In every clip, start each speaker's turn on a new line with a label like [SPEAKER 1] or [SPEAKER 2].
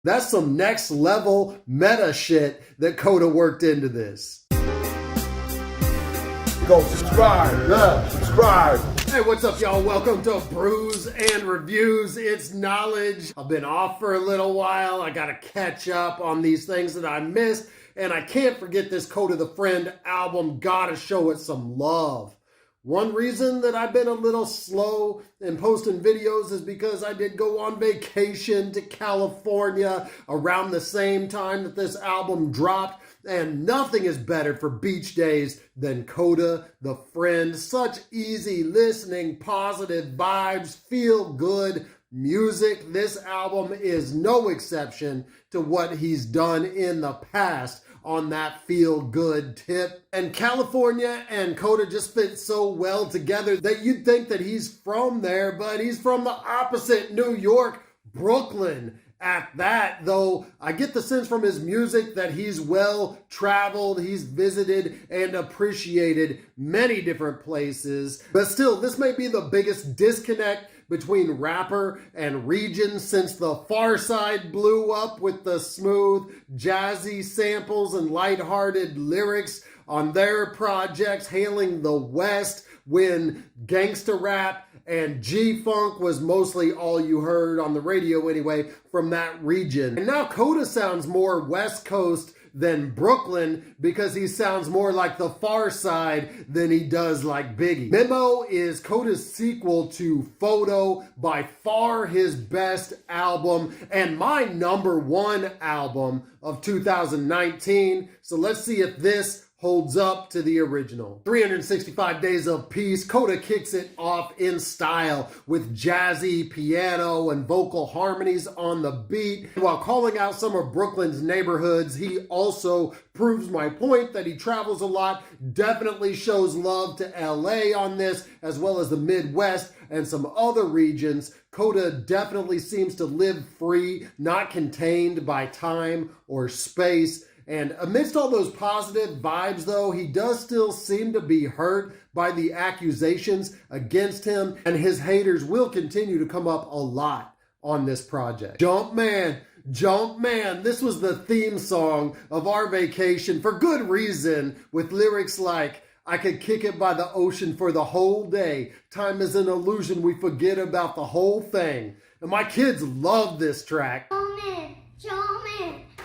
[SPEAKER 1] That's some next level meta shit that Kota worked into this.
[SPEAKER 2] Go subscribe.
[SPEAKER 1] Hey, what's up, y'all? Welcome to Brews and Reviews. It's knowledge. I've been off for a little while. I gotta catch up on these things that I missed. And I can't forget this Kota the Friend album. Gotta show it some love. One reason that I've been a little slow in posting videos is because I did go on vacation to California around the same time that this album dropped. And nothing is better for beach days than Kota the Friend. Such easy listening, positive vibes, feel good music. This album is no exception to what he's done in the past on that feel-good tip. And California and Kota just fit so well together that you'd think that he's from there, but he's from the opposite, New York, Brooklyn. At that, though, I get the sense from his music that he's well-traveled, he's visited and appreciated many different places. But still, this may be the biggest disconnect between rapper and region since the Far Side blew up with the smooth, jazzy samples and lighthearted lyrics on their projects hailing the West when gangsta rap and G-Funk was mostly all you heard on the radio anyway from that region. And now Kota sounds more West Coast than Brooklyn because he sounds more like the Far Side than he does like Biggie. MEMO is Kota's sequel to FOTO, by far his best album and my #1 album of 2019. So let's see if this holds up to the original. 365 Days of Peace, Kota kicks it off in style with jazzy piano and vocal harmonies on the beat. While calling out some of Brooklyn's neighborhoods, he also proves my point that he travels a lot, definitely shows love to LA on this, as well as the Midwest and some other regions. Kota definitely seems to live free, not contained by time or space. And amidst all those positive vibes, though, he does still seem to be hurt by the accusations against him, and his haters will continue to come up a lot on this project. Jump Man, this was the theme song of our vacation for good reason, with lyrics like, I could kick it by the ocean for the whole day. Time is an illusion, we forget about the whole thing. And my kids love this track.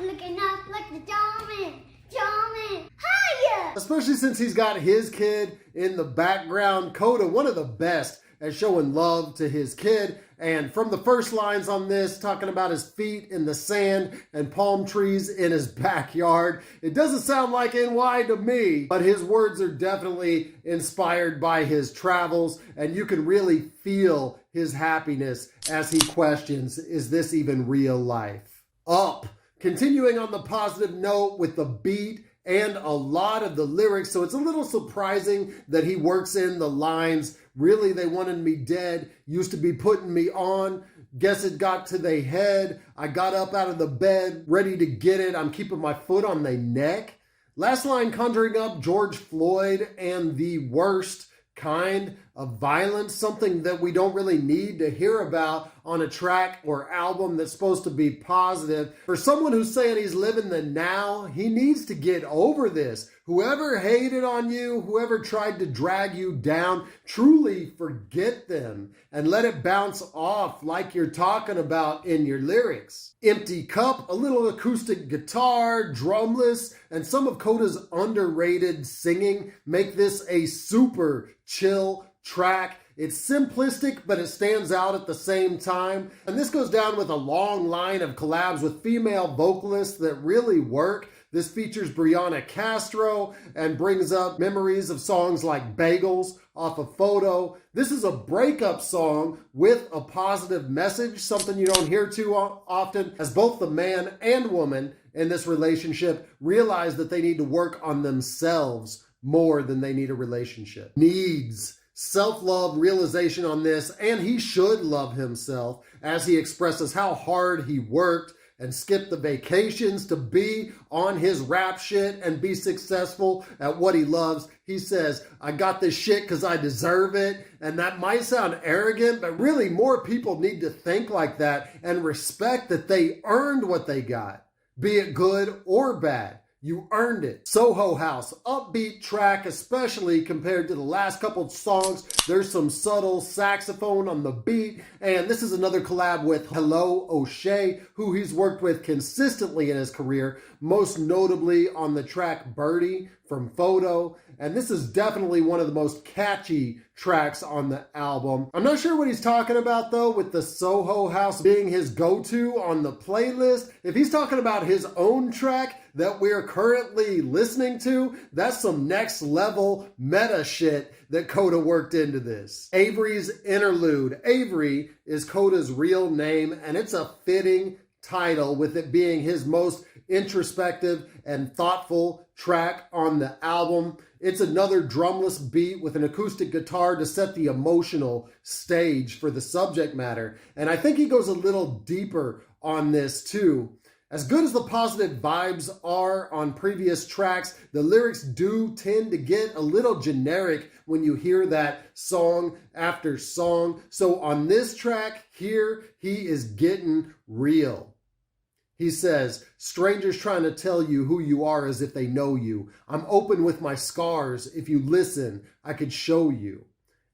[SPEAKER 3] Looking up like the Jarman, higher!
[SPEAKER 1] Especially since he's got his kid in the background. Kota, one of the best at showing love to his kid. And from the first lines on this, talking about his feet in the sand and palm trees in his backyard, it doesn't sound like NY to me, but his words are definitely inspired by his travels, and you can really feel his happiness as he questions, is this even real life? Up. Continuing on the positive note with the beat and a lot of the lyrics, so it's a little surprising that he works in the lines, really they wanted me dead, used to be putting me on, guess it got to they head, I got up out of the bed, ready to get it, I'm keeping my foot on they neck. Last line conjuring up George Floyd and the worst kind of violence, something that we don't really need to hear about on a track or album that's supposed to be positive. For someone who's saying he's living the now, he needs to get over this. Whoever hated on you, whoever tried to drag you down, truly forget them and let it bounce off like you're talking about in your lyrics. Empty Cup, a little acoustic guitar, drumless, and some of Kota's underrated singing make this a super chill track. It's simplistic, but it stands out at the same time. And this goes down with a long line of collabs with female vocalists that really work. This features Brianna Castro and brings up memories of songs like Bagels off of FOTO. This is a breakup song with a positive message, something you don't hear too often, as both the man and woman in this relationship realize that they need to work on themselves more than they need a relationship. Needs. Self-love realization on this, and he should love himself as he expresses how hard he worked and skip the vacations to be on his rap shit and be successful at what he loves. He says, I got this shit because I deserve it. And that might sound arrogant, but really more people need to think like that and respect that they earned what they got, be it good or bad. You earned it. Soho House, upbeat track, especially compared to the last couple songs. There's some subtle saxophone on the beat. And this is another collab with Hello O'Shea, who he's worked with consistently in his career, most notably on the track Birdie from FOTO. And this is definitely one of the most catchy tracks on the album. I'm not sure what he's talking about though with the Soho House being his go-to on the playlist. If he's talking about his own track that we're currently listening to, that's some next level meta shit that Kota worked into this. Avery's Interlude. Avery is Kota's real name, and it's a fitting title with it being his most introspective and thoughtful track on the album. It's another drumless beat with an acoustic guitar to set the emotional stage for the subject matter. And I think he goes a little deeper on this too. As good as the positive vibes are on previous tracks, the lyrics do tend to get a little generic when you hear that song after song. So on this track here, he is getting real. He says, strangers trying to tell you who you are as if they know you. I'm open with my scars. If you listen, I could show you.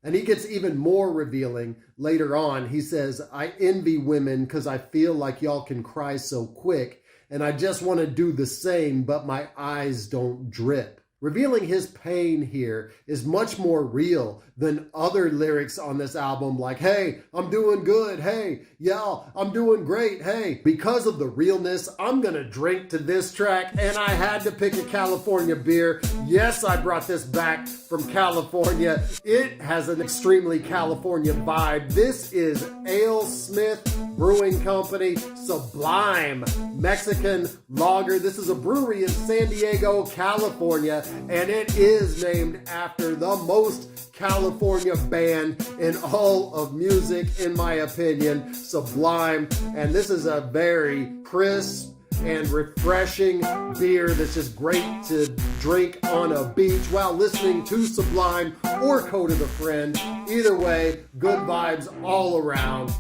[SPEAKER 1] And he gets even more revealing later on. He says, I envy women because I feel like y'all can cry so quick. And I just want to do the same, but my eyes don't drip. Revealing his pain here is much more real than other lyrics on this album like, hey, I'm doing good. Hey, y'all, I'm doing great. Hey, because of the realness, I'm going to drink to this track, and I had to pick a California beer. Yes, I brought this back from California. It has an extremely California vibe. This is AleSmith Brewing Company Sublime Mexican Lager. This is a brewery in San Diego, California, and it is named after the most California band in all of music, in my opinion, Sublime. And this is a very crisp and refreshing beer that's just great to drink on a beach while listening to Sublime or Kota the Friend. Either way, good vibes all around.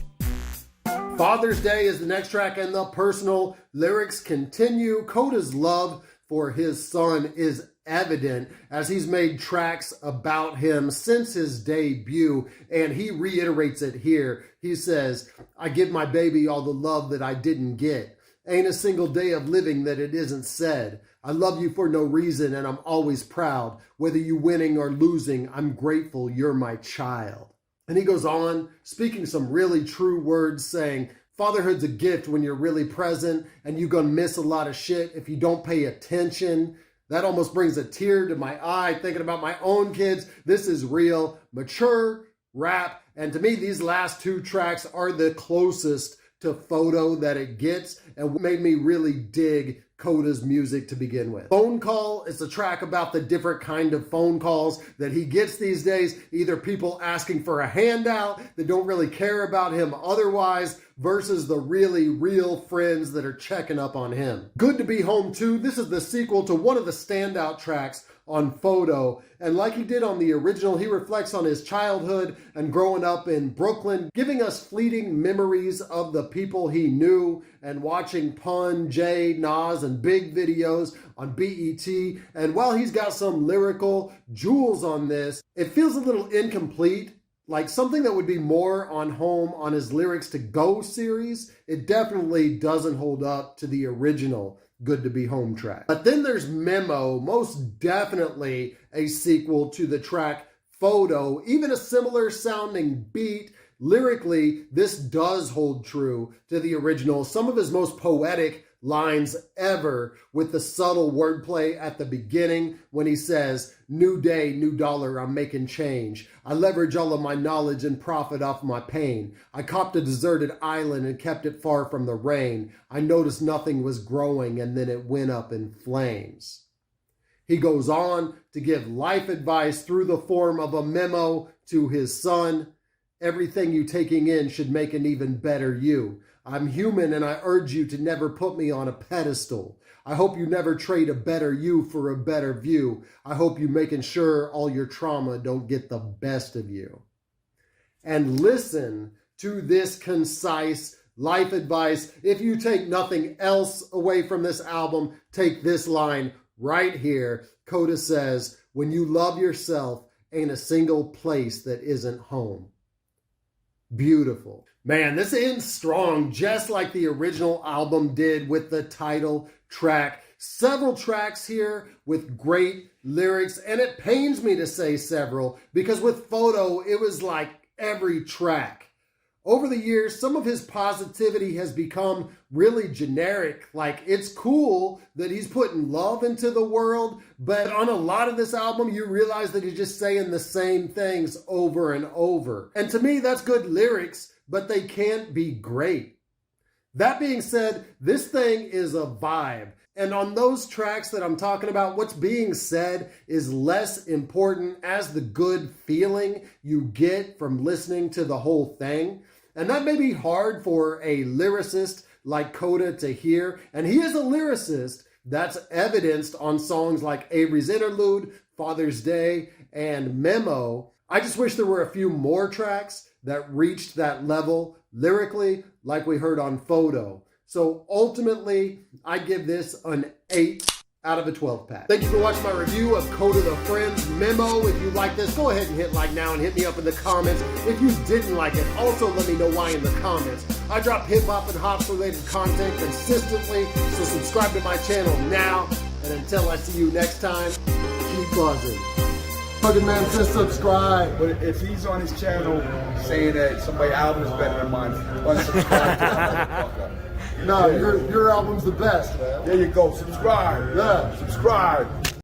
[SPEAKER 1] Father's Day is the next track, and the personal lyrics continue. Kota's love for his son is evident as he's made tracks about him since his debut, and he reiterates it here. He says, I give my baby all the love that I didn't get. Ain't a single day of living that it isn't said. I love you for no reason, and I'm always proud. Whether you winning or losing, I'm grateful you're my child. And he goes on, speaking some really true words, saying, fatherhood's a gift when you're really present, and you're gonna miss a lot of shit if you don't pay attention. That almost brings a tear to my eye, thinking about my own kids. This is real, mature rap, and to me, these last two tracks are the closest to FOTO that it gets, and made me really dig Kota's music to begin with. Phone Call is a track about the different kind of phone calls that he gets these days. Either people asking for a handout that don't really care about him otherwise, versus the really real friends that are checking up on him. Good to Be Home Too. This is the sequel to one of the standout tracks on FOTO. And like he did on the original, he reflects on his childhood and growing up in Brooklyn, giving us fleeting memories of the people he knew and watching Pun, Jay, Nas, and Big videos on BET. And while he's got some lyrical jewels on this, it feels a little incomplete, like something that would be more on home on his Lyrics to Go series. It definitely doesn't hold up to the original Good to Be Home track. But then there's MEMO, most definitely a sequel to the track FOTO, even a similar sounding beat. Lyrically, this does hold true to the original. Some of his most poetic lines ever, with the subtle wordplay at the beginning when he says, new day, new dollar, I'm making change. I leverage all of my knowledge and profit off my pain. I copped a deserted island and kept it far from the rain. I noticed nothing was growing and then it went up in flames. He goes on to give life advice through the form of a memo to his son. Everything you taking in should make an even better you. I'm human and I urge you to never put me on a pedestal. I hope you never trade a better you for a better view. I hope you making sure all your trauma don't get the best of you. And listen to this concise life advice. If you take nothing else away from this album, take this line right here. Kota says, when you love yourself, ain't a single place that isn't home. Beautiful. Man, this ends strong, just like the original album did with the title track. Several tracks here with great lyrics, and it pains me to say several, because with FOTO, it was like every track. Over the years, some of his positivity has become really generic. Like, it's cool that he's putting love into the world, but on a lot of this album, you realize that he's just saying the same things over and over. And to me, that's good lyrics, but they can't be great. That being said, this thing is a vibe. And on those tracks that I'm talking about, what's being said is less important as the good feeling you get from listening to the whole thing. And that may be hard for a lyricist like Kota to hear. And he is a lyricist. That's evidenced on songs like Avery's Interlude, Father's Day, and MEMO. I just wish there were a few more tracks that reached that level lyrically, like we heard on FOTO. So ultimately, I give this an 8 out of a 12 pack. Thank you for watching my review of Kota the Friend's MEMO. If you like this, go ahead and hit like now and hit me up in the comments. If you didn't like it, also let me know why in the comments. I drop hip-hop and hops related content consistently, so subscribe to my channel now. And until I see you next time, keep buzzing. Fucking man, just subscribe.
[SPEAKER 2] But if he's on his channel saying that somebody's album is better than mine, unsubscribe to that motherfucker.
[SPEAKER 1] No, your album's the best, man.
[SPEAKER 2] There you go. Subscribe.
[SPEAKER 1] Yeah.
[SPEAKER 2] Subscribe.